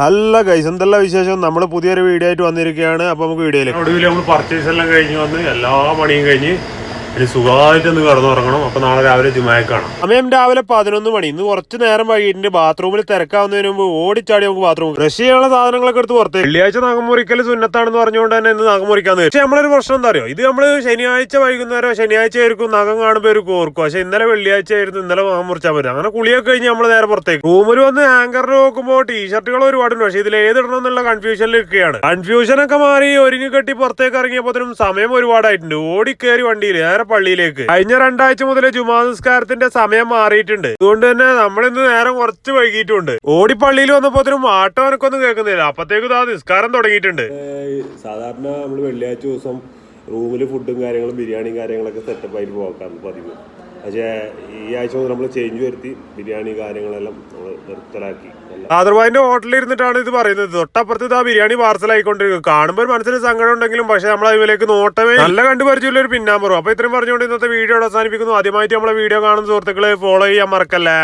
നല്ല ഗൈസ് എന്തെല്ലാം വിശേഷം. നമ്മൾ പുതിയൊരു വീഡിയോ ആയിട്ട് വന്നിരിക്കുകയാണ്. അപ്പോൾ നമുക്ക് വീഡിയോയിലേക്ക് ഒടുവിൽ നമ്മൾ പർച്ചേസ് എല്ലാം കഴിഞ്ഞ് വന്ന് എല്ലാ പണിയും കഴിഞ്ഞ് ഇനി സുഖമായിട്ട് ഒന്ന് കിടന്നുറങ്ങണം. അപ്പോൾ നാളെ രാവിലെ ജുമാക്ക് കാണാം. സമയം രാവിലെ 11 മണി. ഇന്ന് കുറച്ച് നേരം വൈകിട്ട് ബാത്റൂമിൽ തിരക്കാവുന്നതിന് മുമ്പ് ഓടിച്ചാടി നമുക്ക് ബാത്റൂം ബ്രഷ് ചെയ്യാനുള്ള സാധനങ്ങളൊക്കെ എടുത്ത് പുറത്ത്. വെള്ളിയാഴ്ച നഖം മുറിക്കൽ സുന്നത്താണെന്ന് പറഞ്ഞുകൊണ്ട് തന്നെ ഇന്ന് നഖം മുറിക്കാന്ന്. പക്ഷേ നമ്മളൊരു പ്രശ്നം എന്താ അറിയോ, ഇത് നമ്മൾ ശനിയാഴ്ച വൈകുന്നേരം ശനിയാഴ്ച ആയിരിക്കും നഖം കാണുമ്പോൾ ഒരു ഓർക്കും. പക്ഷെ ഇന്നലെ വെള്ളിയാഴ്ച ആയിരുന്നു, ഇന്നലെ നഖം മുറിച്ചാൽ പറ്റും. അങ്ങനെ കുളിയൊക്കെ കഴിഞ്ഞ് നമ്മൾ നേരെ പുറത്തേക്ക് റൂമിൽ വന്ന് ആങ്കറിൽ നോക്കുമ്പോൾ ടീഷർട്ടുകൾ ഒരുപാടുണ്ട്. പക്ഷെ ഇതിൽ ഏതിടണം എന്നുള്ള കൺഫ്യൂഷനിൽ ഇരിക്കുകയാണ്. കൺഫ്യൂഷനൊക്കെ മാറി ഒരുങ്ങി കെട്ടി പുറത്തേക്ക് ഇറങ്ങിയപ്പോഴും സമയം ഒരുപാടായിട്ടുണ്ട്. ഓടിക്കേറി വണ്ടിയിൽ നേരെ പള്ളിയിലേക്ക്. കഴിഞ്ഞ 2 ആഴ്ച മുതൽ ജുമാ നിസ്കാരത്തിന്റെ സമയം മാറിയിട്ടുണ്ട്. അതുകൊണ്ട് തന്നെ നമ്മളിന്ന് നേരം കുറച്ച് വൈകിട്ടുണ്ട്. ഓടി പള്ളിയിൽ വന്നപ്പോഴും ആട്ടോ എനക്കൊന്നും കേൾക്കുന്നില്ല. അപ്പത്തേക്കും ആ നിസ്കാരം തുടങ്ങിയിട്ടുണ്ട്. സാധാരണ നമ്മൾ വെള്ളിയാഴ്ച ദിവസം റൂമിൽ ഫുഡും കാര്യങ്ങളും ബിരിയാണിയും കാര്യങ്ങളൊക്കെ സെറ്റപ്പ് ആയിട്ട് പോക്കാണ് പതിവ്. പക്ഷേ ഈ ആഴ്ച മുതൽ നമ്മൾ ചേഞ്ച് വരുത്തി ബിരിയാണി കാര്യങ്ങളെല്ലാം നമ്മൾ നിർത്തലാക്കി. ആദർവാദിന്റെ ഹോട്ടലിൽ ഇരുന്നിട്ടാണ് ഇത് പറയുന്നത്. തൊട്ടപ്പുറത്ത് ഇതാ ബിരിയാണി പാർസൽ ആയിക്കൊണ്ടിരിക്കും. കാണുമ്പോൾ മനസ്സിന് സങ്കടം ഉണ്ടെങ്കിലും പക്ഷേ നമ്മൾ അതിലേക്ക് നോട്ടമേ നല്ല കണ്ടുപരിചയമുള്ള ഒരു പിന്നാമ്പറും. അപ്പോൾ ഇത്രയും പറഞ്ഞുകൊണ്ട് ഇന്നത്തെ വീഡിയോ അവസാനിപ്പിക്കുന്നു. ആദ്യമായിട്ട് നമ്മളെ വീഡിയോ കാണുന്ന സുഹൃത്തുക്കളെ ഫോളോ ചെയ്യാൻ മറക്കല്ലേ.